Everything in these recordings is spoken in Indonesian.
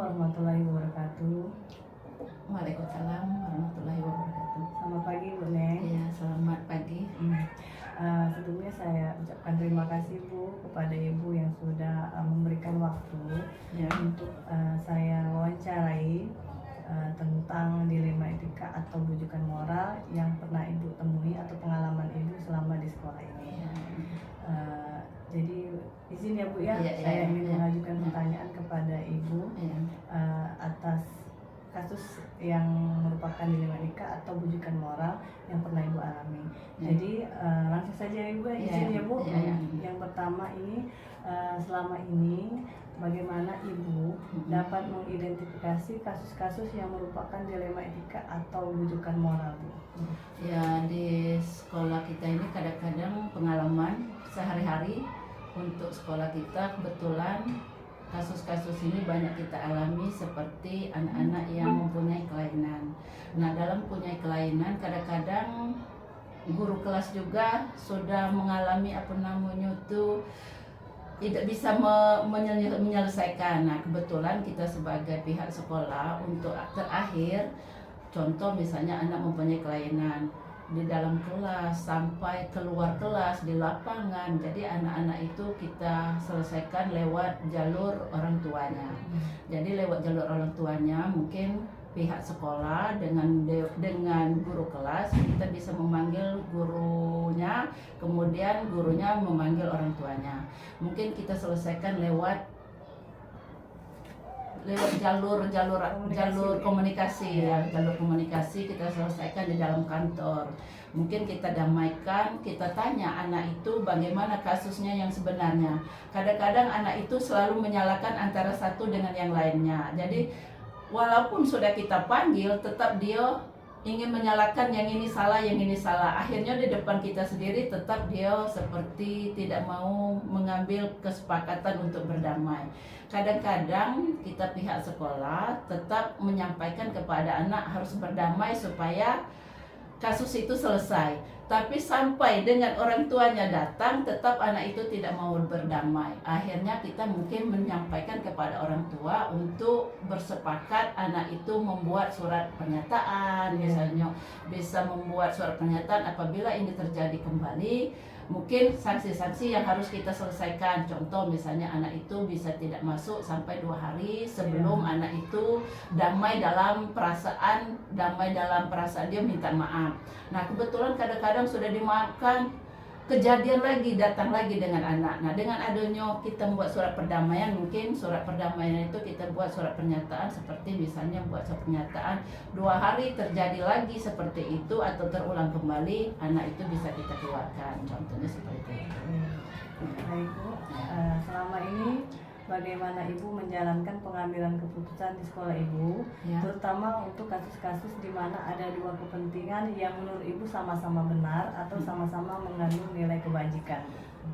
warahmatullahi wabarakatuh. Waalaikumsalam warahmatullahi wabarakatuh. Selamat pagi Bu Neng. Iya, selamat pagi. Sebelumnya saya ucapkan terima kasih Bu kepada Ibu yang sudah memberikan waktu Ya. untuk saya wawancarai tentang dilema etika atau bujukan moral yang pernah Ibu temui atau pengalaman Ibu selama di sekolah ini. Ya. Jadi izin ya Bu ya, Iya, saya ingin iya. mengajukan pertanyaan kepada Ibu Ya. atas kasus yang merupakan dilema etika atau bujukan moral yang pernah Ibu alami. Ya. Jadi langsung saja Ibu izin ya Bu. Ya. Yang pertama ini selama ini bagaimana Ibu dapat mengidentifikasi kasus-kasus yang merupakan dilema etika atau bujukan moral Bu? Ya, di sekolah kita ini kadang-kadang pengalaman sehari-hari untuk sekolah kita kebetulan kasus-kasus ini banyak kita alami seperti anak-anak yang mempunyai kelainan. Nah, dalam mempunyai kelainan kadang-kadang guru kelas juga sudah mengalami tidak bisa menyelesaikan. Nah, kebetulan kita sebagai pihak sekolah untuk terakhir, contoh misalnya anak mempunyai kelainan di dalam kelas sampai keluar kelas di lapangan, jadi anak-anak itu kita selesaikan lewat jalur orang tuanya. Jadi lewat jalur orang tuanya mungkin pihak sekolah dengan guru kelas kita bisa memanggil gurunya, kemudian gurunya memanggil orang tuanya. Mungkin kita selesaikan lewat jalur komunikasi ya, jalur komunikasi kita selesaikan di dalam kantor. Mungkin kita damaikan, kita tanya anak itu bagaimana kasusnya yang sebenarnya. Kadang-kadang anak itu selalu menyalahkan antara satu dengan yang lainnya. Jadi walaupun sudah kita panggil, tetap dia ingin menyalahkan yang ini salah, yang ini salah. Akhirnya di depan kita sendiri tetap dia seperti tidak mau mengambil kesepakatan untuk berdamai. Kadang-kadang kita pihak sekolah tetap menyampaikan kepada anak harus berdamai supaya kasus itu selesai. Tapi sampai dengan orang tuanya datang, tetap anak itu tidak mau berdamai. Akhirnya kita mungkin menyampaikan kepada orang tua untuk bersepakat anak itu membuat surat pernyataan, misalnya bisa membuat surat pernyataan apabila ini terjadi kembali. Mungkin sanksi-sanksi yang harus kita selesaikan. Contoh misalnya anak itu bisa tidak masuk sampai 2 hari sebelum anak itu damai dalam perasaan dia minta maaf. Nah, kebetulan kadang-kadang sudah dimaafkan, kejadian lagi, datang lagi dengan anak. Nah, dengan adanya kita membuat surat perdamaian, mungkin surat perdamaian itu kita buat surat pernyataan seperti misalnya buat surat pernyataan 2 hari terjadi lagi seperti itu atau terulang kembali, anak itu bisa kita keluarkan. Contohnya seperti itu. Baik Bu, selama ini bagaimana Ibu menjalankan pengambilan keputusan di sekolah Ibu, terutama untuk kasus-kasus di mana ada dua kepentingan yang menurut Ibu sama-sama benar atau sama-sama mengandung nilai kebajikan?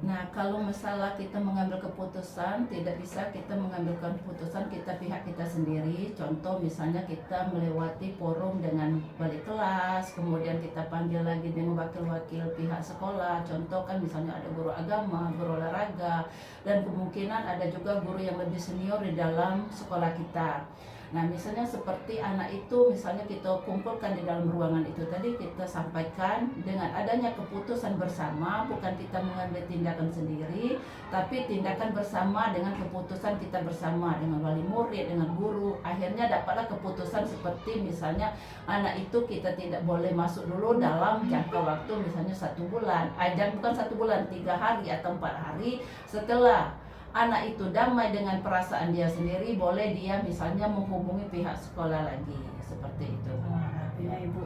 Nah, kalau masalah kita mengambil keputusan, tidak bisa kita mengambil keputusan pihak kita sendiri. Contoh misalnya kita melewati forum dengan wali kelas, kemudian kita panggil lagi dengan wakil-wakil pihak sekolah. Contoh kan misalnya ada guru agama, guru olahraga, dan kemungkinan ada juga guru yang lebih senior di dalam sekolah kita. Nah, misalnya seperti anak itu, misalnya kita kumpulkan di dalam ruangan itu tadi, kita sampaikan dengan adanya keputusan bersama, bukan kita mengambil tindakan sendiri, tapi tindakan bersama dengan keputusan kita bersama dengan wali murid, dengan guru. Akhirnya dapatlah keputusan seperti misalnya anak itu kita tidak boleh masuk dulu dalam jangka waktu misalnya 1 bulan, bukan 1 bulan, 3 hari atau 4 hari setelah anak itu damai dengan perasaan dia sendiri, boleh dia misalnya menghubungi pihak sekolah lagi, seperti itu. Artinya Ibu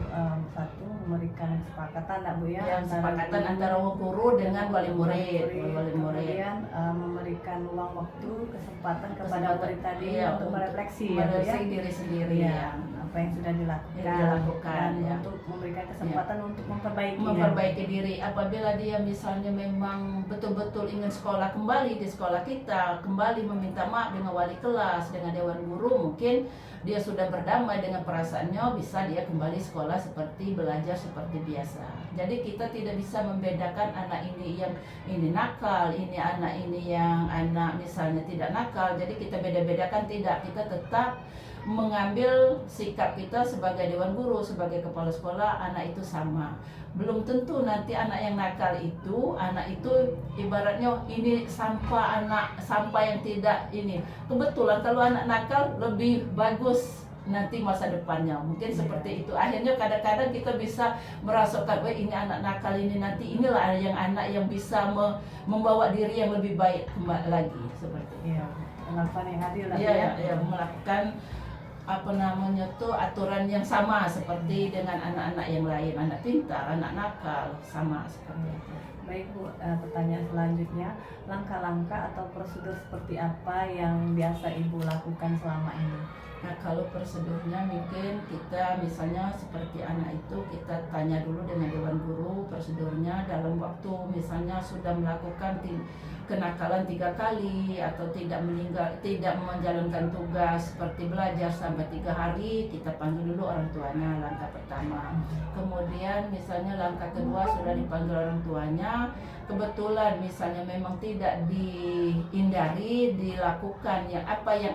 satu memberikan kesepakatan, Bu ya, kesepakatan antara guru dengan wali murid. Kemudian memberikan ruang waktu, kesempatan kepada murid tadi untuk merefleksi diri sendiri apa yang sudah dilakukan dan untuk memberikan kesempatan untuk memperbaiki diri. Apabila dia misalnya memang betul-betul ingin sekolah kembali di sekolah kita, kembali meminta maaf dengan wali kelas, dengan dewan guru, mungkin dia sudah berdamai dengan perasaannya, bisa dia kembali sekolah seperti belajar seperti biasa. Jadi kita tidak bisa membedakan anak ini yang ini nakal, ini anak ini yang anak misalnya tidak nakal. Jadi kita beda-bedakan, tidak. Kita tetap mengambil sikap kita sebagai dewan guru, sebagai kepala sekolah, anak itu sama. Belum tentu nanti anak yang nakal itu, anak itu ibaratnya ini sampah, anak sampah yang tidak ini. Kebetulan kalau anak nakal lebih bagus nanti masa depannya, mungkin seperti itu. Akhirnya kadang-kadang kita bisa merasakan, wah ini anak nakal ini nanti inilah yang anak yang bisa membawa diri yang lebih baik lagi, seperti itu. Iya, melakukan yang adil lah Ya, melakukan apa namanya tuh aturan yang sama seperti dengan anak-anak yang lain, anak pintar, anak nakal, sama seperti itu. Baik Bu, pertanyaan selanjutnya, langkah-langkah atau prosedur seperti apa yang biasa Ibu lakukan selama ini? Nah, kalau prosedurnya mungkin kita misalnya seperti anak itu kita tanya dulu dengan dewan guru prosedurnya dalam waktu misalnya sudah melakukan kenakalan 3 kali atau tidak menjalankan tugas seperti belajar sampai 3 hari, kita panggil dulu orang tuanya, langkah pertama. Kemudian misalnya langkah kedua sudah dipanggil orang tuanya, kebetulan misalnya memang tidak dihindari dilakukan yang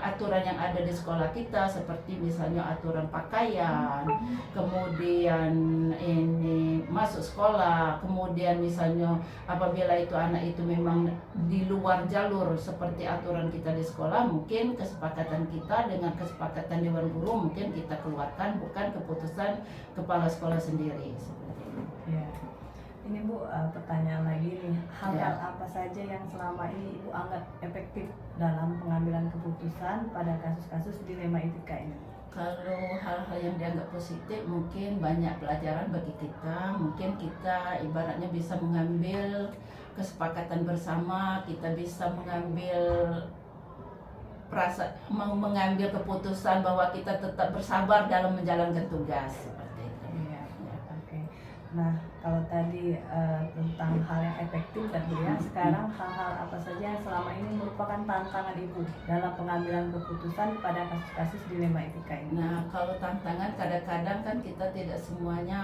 aturan yang ada di sekolah kita, seperti misalnya aturan pakaian, kemudian ini masuk sekolah, kemudian misalnya apabila itu anak itu memang di luar jalur seperti aturan kita di sekolah, mungkin kesepakatan kita dengan kesepakatan dewan guru mungkin kita keluarkan, bukan keputusan kepala sekolah sendiri. Ya. Ini Bu, pertanyaan lagi nih, hal-hal apa saja yang selama ini Ibu anggap efektif dalam pengambilan keputusan pada kasus-kasus dilema etika ini? Kalau hal-hal yang dianggap positif, mungkin banyak pelajaran bagi kita. Mungkin kita ibaratnya bisa mengambil kesepakatan bersama, kita bisa mengambil mengambil keputusan bahwa kita tetap bersabar dalam menjalankan tugas, seperti itu. Iya, oke. Nah, kalau tadi tentang hal yang efektif tadi ya, sekarang hal-hal apa saja yang selama ini merupakan tantangan Ibu dalam pengambilan keputusan pada kasus-kasus dilema etika ini? Nah, kalau tantangan kadang-kadang kan kita tidak semuanya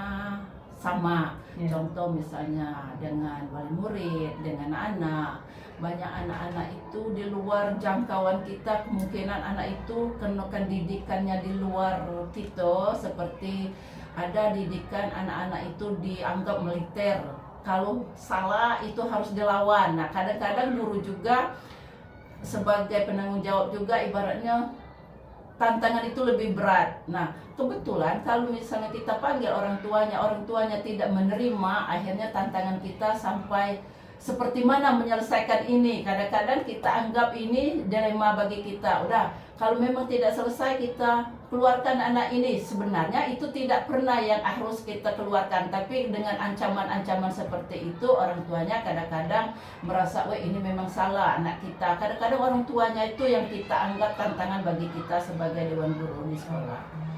sama. Contoh misalnya dengan wali murid, dengan anak. Banyak anak-anak itu di luar jangkauan kita, kemungkinan anak itu kenakan didikannya di luar kita, seperti ada didikan anak-anak itu dianggap militer. Kalau salah itu harus dilawan. Nah, kadang-kadang guru juga sebagai penanggung jawab juga ibaratnya tantangan itu lebih berat. Nah, kebetulan kalau misalnya kita panggil orang tuanya tidak menerima, akhirnya tantangan kita sampai seperti mana menyelesaikan ini. Kadang-kadang kita anggap ini dilema bagi kita. Udah, kalau memang tidak selesai kita keluarkan anak ini. Sebenarnya itu tidak pernah yang harus kita keluarkan, tapi dengan ancaman-ancaman seperti itu orang tuanya kadang-kadang merasa, wah ini memang salah anak kita. Kadang-kadang orang tuanya itu yang kita anggap tantangan bagi kita sebagai dewan guru di sekolah.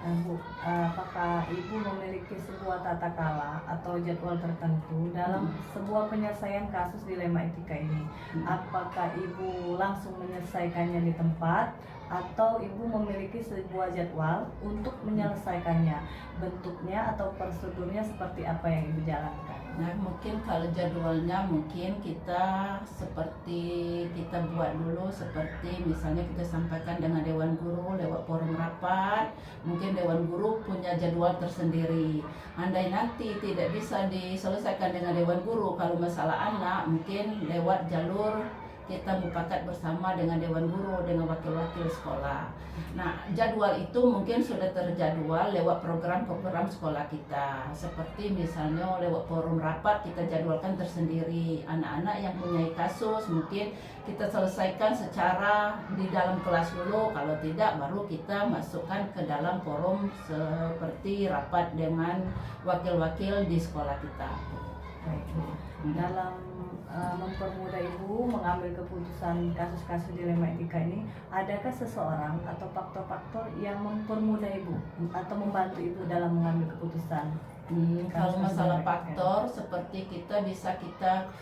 Nah, Bu, apakah Ibu memiliki sebuah tata krama atau jadwal tertentu dalam sebuah penyelesaian kasus dilema etika ini? Apakah Ibu langsung menyelesaikannya di tempat atau Ibu memiliki sebuah jadwal untuk menyelesaikannya? Bentuknya atau prosedurnya seperti apa yang Ibu jalankan? Nah, mungkin kalau jadwalnya mungkin kita seperti kita buat dulu, seperti misalnya kita sampaikan dengan dewan guru lewat forum rapat. Mungkin dewan guru punya jadwal tersendiri. Andai nanti tidak bisa diselesaikan dengan dewan guru, kalau masalah anak mungkin lewat jalur kita mufakat bersama dengan dewan guru, dengan wakil-wakil sekolah. Nah, jadwal itu mungkin sudah terjadwal lewat program-program sekolah kita. Seperti misalnya lewat forum rapat kita jadwalkan tersendiri. Anak-anak yang punya kasus mungkin kita selesaikan secara di dalam kelas dulu. Kalau tidak, baru kita masukkan ke dalam forum seperti rapat dengan wakil-wakil di sekolah kita. Baik. Dalam mempermudah Ibu mengambil keputusan kasus-kasus dilema etika ini, adakah seseorang atau faktor-faktor yang mempermudah Ibu atau membantu Ibu dalam mengambil keputusan? Kalau masalah faktor seperti kita bisa kita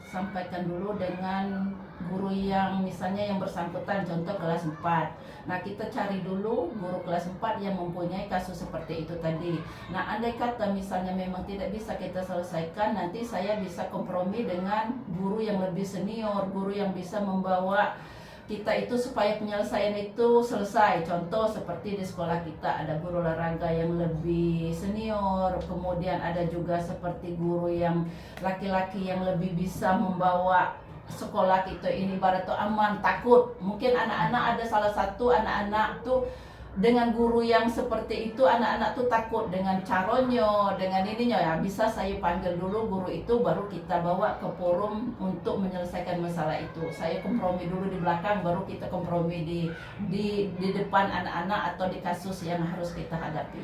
sampaikan dulu dengan guru yang misalnya yang bersangkutan, contoh kelas 4. Nah, kita cari dulu guru kelas 4 yang mempunyai kasus seperti itu tadi. Nah, andai kata misalnya memang tidak bisa kita selesaikan, nanti saya bisa kompromi dengan guru yang lebih senior, guru yang bisa membawa kita itu supaya penyelesaian itu selesai. Contoh seperti di sekolah kita ada guru olahraga yang lebih senior, kemudian ada juga seperti guru yang laki-laki yang lebih bisa membawa sekolah kita ini ibarat tuh aman, takut. Mungkin anak-anak ada salah satu anak-anak tuh dengan guru yang seperti itu, anak-anak tuh takut dengan caronyo, dengan ininya ya. Bisa saya panggil dulu guru itu, baru kita bawa ke forum untuk menyelesaikan masalah itu. Saya kompromi dulu di belakang, baru kita kompromi di depan anak-anak atau di kasus yang harus kita hadapi.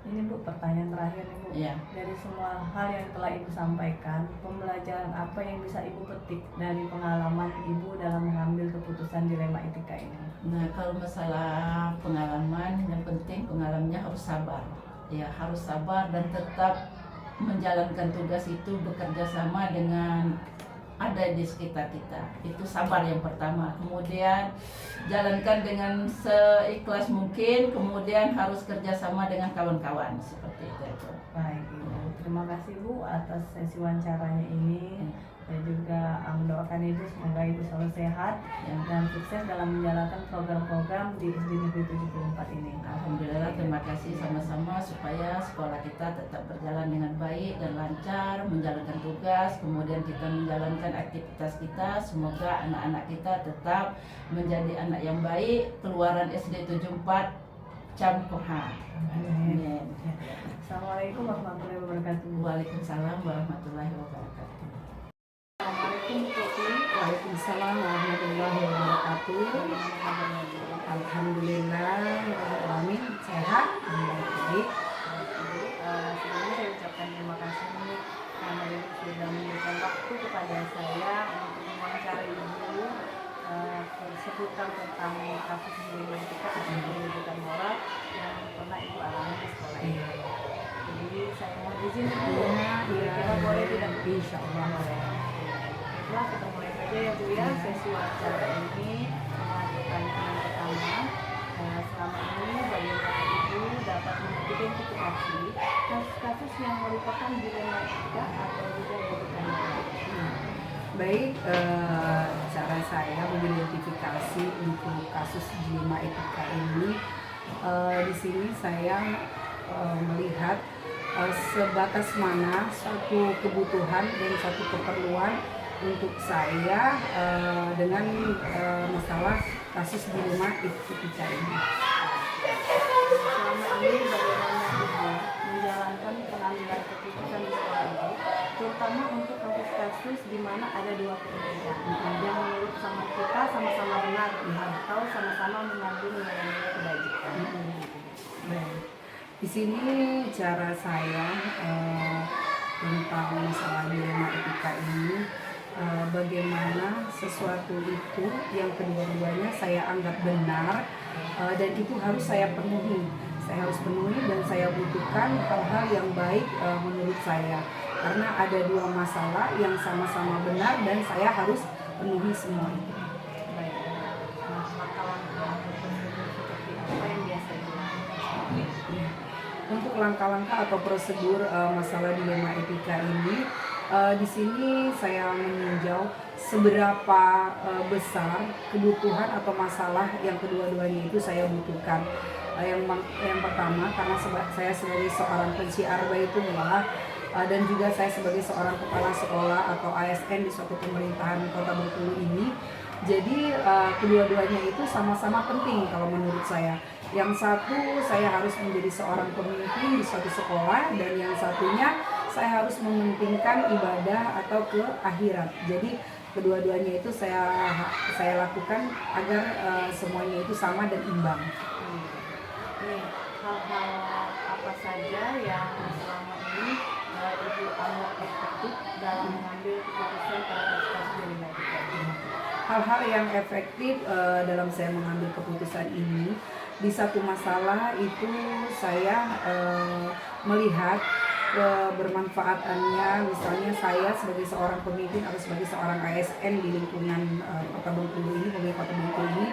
Ini Bu, pertanyaan terakhir nih Bu. Ya. Dari semua hal yang telah Ibu sampaikan, pembelajaran apa yang bisa Ibu petik dari pengalaman Ibu dalam mengambil keputusan dilema etika ini? Nah, kalau masalah pengalaman, yang penting pengalamannya harus sabar. Ya, harus sabar dan tetap menjalankan tugas itu bekerja sama dengan ada di sekitar kita. Itu sabar yang pertama. Kemudian jalankan dengan seikhlas mungkin. Kemudian harus kerjasama dengan kawan-kawan seperti itu. Baik Ibu, terima kasih Bu atas sesi wawancaranya ini. Saya juga mendoakan Ibu semoga Ibu selalu sehat dan sukses dalam menjalankan program-program di SD Negeri 74 ini. Alhamdulillah, terima kasih sama-sama supaya sekolah kita tetap berjalan dengan baik dan lancar, menjalankan tugas, kemudian kita menjalankan aktivitas kita. Semoga anak-anak kita tetap menjadi anak yang baik, keluaran SD 74 Camkoha. Amin. Assalamualaikum warahmatullahi wabarakatuh. Waalaikumsalam warahmatullahi wabarakatuh. Assalamualaikum Bu Kopi. Waalaikumsalam warahmatullahi wabarakatuh. Bagaimana kabarnya Bu? Alhamdulillah, amin, sehat, baik. Sebelumnya saya ucapkan terima kasih nih karena Ibu sudah memberikan waktu kepada saya untuk mewawancarai Ibu seputar tentang kasus dilema etika atau pendidikan moral yang pernah Ibu alami di sekolah ini. Jadi saya mohon izin Bu, kira-kira boleh tidak Bu? Insya Allah. Baiklah, kita mulai saja ya Bu ya sesi wawancara ini dengan pertanyaan pertama. Selama ini bagaimana Ibu dapat mengidentifikasi kasus-kasus yang merupakan dilema etika atau juga etika moral? Baik, cara saya mengidentifikasi untuk kasus dilema etika ini, di sini saya melihat sebatas mana suatu kebutuhan dan suatu keperluan untuk saya dengan masalah kasus dilema etika ini. Selama ini bagaimana Ibu menjalankan pengambilan keputusan di sekolah Ibu, terutama untuk kasus-kasus di mana ada dua kepentingan yang menurut sama kita sama-sama benar atau sama-sama mengandung nilai-nilai kebajikan. Baik. Di sini cara saya tentang masalah dilema etika ini, bagaimana sesuatu itu yang kedua-duanya saya anggap benar dan itu harus saya penuhi. Saya harus penuhi dan saya butuhkan hal-hal yang baik menurut saya. Karena ada dua masalah yang sama-sama benar dan saya harus penuhi semua itu. Baik. Nah, langkah-langkah prosedur seperti apa yang biasa dilakukan? Untuk langkah-langkah atau prosedur masalah dilema etika ini, di sini saya meninjau seberapa besar kebutuhan atau masalah yang kedua-duanya itu saya butuhkan. Yang pertama, karena saya sebagai seorang pensiar Baitullah dan juga saya sebagai seorang kepala sekolah atau ASN di suatu pemerintahan Kota Bengkulu ini, jadi kedua-duanya itu sama-sama penting kalau menurut saya. Yang satu saya harus menjadi seorang pemimpin di suatu sekolah dan yang satunya saya harus mementingkan ibadah atau ke akhirat. Jadi kedua-duanya itu saya lakukan agar semuanya itu sama dan imbang. Nih, hal-hal apa saja yang selama ini Ibu anggap efektif dalam mengambil keputusan pada kasus dilema etika ini? Hal-hal yang efektif dalam saya mengambil keputusan ini, di satu masalah itu saya melihat kebermanfaatannya, misalnya saya sebagai seorang pemimpin atau sebagai seorang ASN di lingkungan Kota Bengkulu ini, pemilik Kota Bengkulu ini,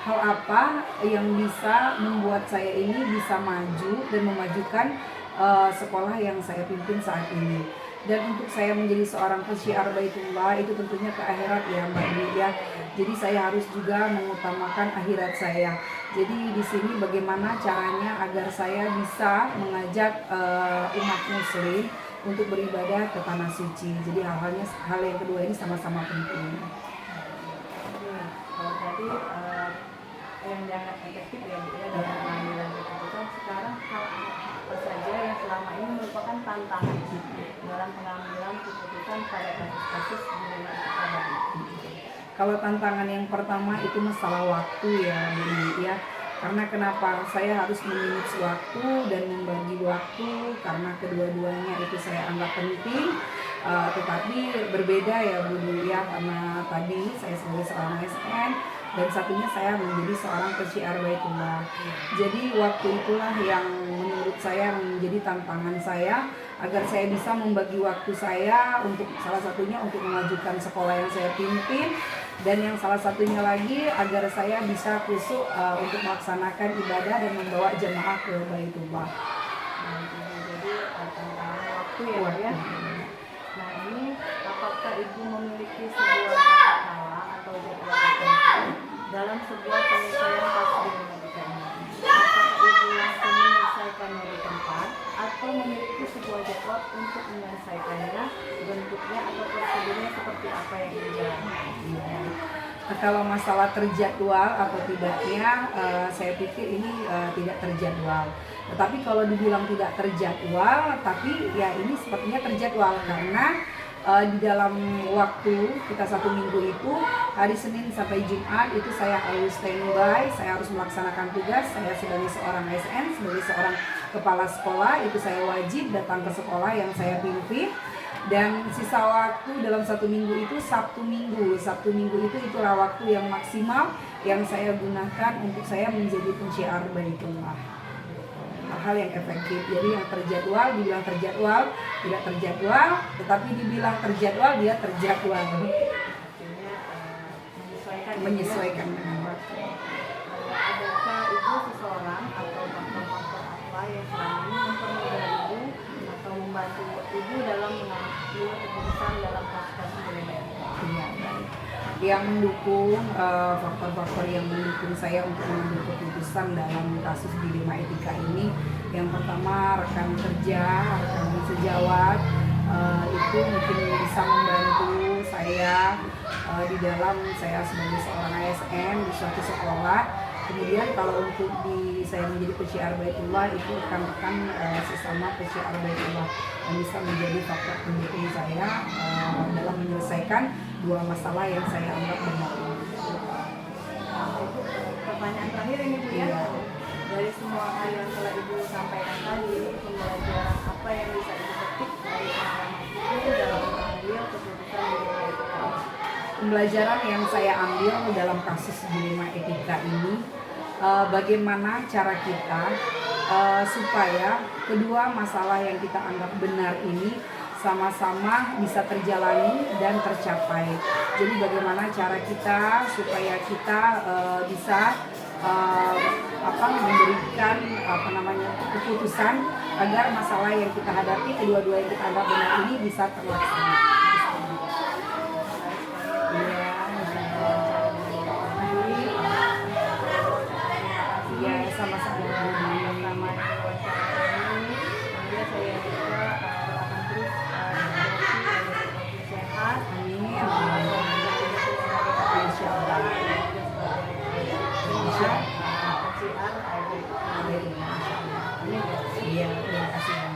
hal apa yang bisa membuat saya ini bisa maju dan memajukan sekolah yang saya pimpin saat ini. Dan untuk saya menjadi seorang pesyiar Baitullah itu tentunya ke akhirat ya Mbak Dwi ya. Jadi saya harus juga mengutamakan akhirat saya. Jadi di sini bagaimana caranya agar saya bisa mengajak umat muslim untuk beribadah ke tanah suci. Jadi hal yang kedua ini sama-sama penting. Kalau tadi yang jangan efektif ya Bu ya dalam pengambilan keputusan, sekarang hal apa saja yang selama ini merupakan tantangan dalam pengambilan keputusan pada kasus-kasus di luar tadi? Kalau tantangan yang pertama itu masalah waktu ya Bu ya. Karena kenapa saya harus memanage waktu dan membagi waktu, karena kedua-duanya itu saya anggap penting. Tetapi berbeda ya Bu ya, karena tadi saya sebagai seorang ASN dan satunya saya menjadi seorang pesyiar Baitullah. Jadi waktu itulah yang menurut saya menjadi tantangan saya agar saya bisa membagi waktu saya untuk salah satunya untuk memajukan sekolah yang saya pimpin, dan yang salah satunya lagi agar saya bisa khusyuk untuk melaksanakan ibadah dan membawa jemaah ke Baitullah. Jadi tantangan waktu ya Bu ya. Nah ini apakah Ibu memiliki sebuah kata atau jadwal tertentu dalam sebuah penyelesaian kasus di Indonesia ini? Apakah Ibu langsung menyelesaikannya di tempat atau memiliki sebuah jadwal untuk menyelesaikannya, bentuknya atau prosedurnya seperti apa yang dijalankan? Nah, kalau masalah terjadwal atau tidaknya, saya pikir ini tidak terjadwal. Tetapi kalau dibilang tidak terjadwal, tapi ya ini sepertinya terjadwal karena di dalam waktu kita 1 minggu itu hari Senin sampai Jumat itu saya harus standby, saya harus melaksanakan tugas. Saya sebagai seorang ASN, sebagai seorang kepala sekolah itu saya wajib datang ke sekolah yang saya pimpin. Dan sisa waktu dalam 1 minggu itu Sabtu Minggu itu itulah waktu yang maksimal yang saya gunakan untuk saya menjadi pensyiar Baitullah. Hal yang efektif. Jadi yang terjadwal dibilang terjadwal, tidak terjadwal, tetapi dibilang terjadwal dia terjadwal. Menyesuaikan dengan waktu. Adakah Ibu seseorang atau faktor-faktor apa yang selama ini mempermudah Ibu atau membantu Ibu dalam mengambil keputusan dalam kasus-kasus BBM? Iya, baik. Yang mendukung, faktor-faktor yang mendukung saya untuk mengambil keputusan dalam kasus dilema etika ini, yang pertama rekan kerja, rekan sejawat, itu mungkin bisa membantu saya di dalam saya sebagai seorang ASN di suatu sekolah. Kemudian kalau untuk saya menjadi pesyiar Baitullah itu rekan-rekan sesama pesyiar Baitullah yang bisa menjadi faktor pendukung saya dalam menyelesaikan 2 masalah yang saya anggap benar. Pertanyaan terakhir ini Bu ya. Iya. Dari semua hal yang telah Ibu sampaikan tadi, pembelajaran apa yang bisa Ibu petik dari pengalaman Ibu dalam mengambil keputusan dilema etika? Pembelajaran yang saya ambil dalam kasus dilema etika ini, bagaimana cara kita supaya kedua masalah yang kita anggap benar ini sama-sama bisa terjalani dan tercapai. Jadi bagaimana cara kita supaya kita bisa memberikan keputusan agar masalah yang kita hadapi, kedua-dua yang kita anggap benar ini bisa terlaksana. Iya, sama-sama. Iya, terima kasih.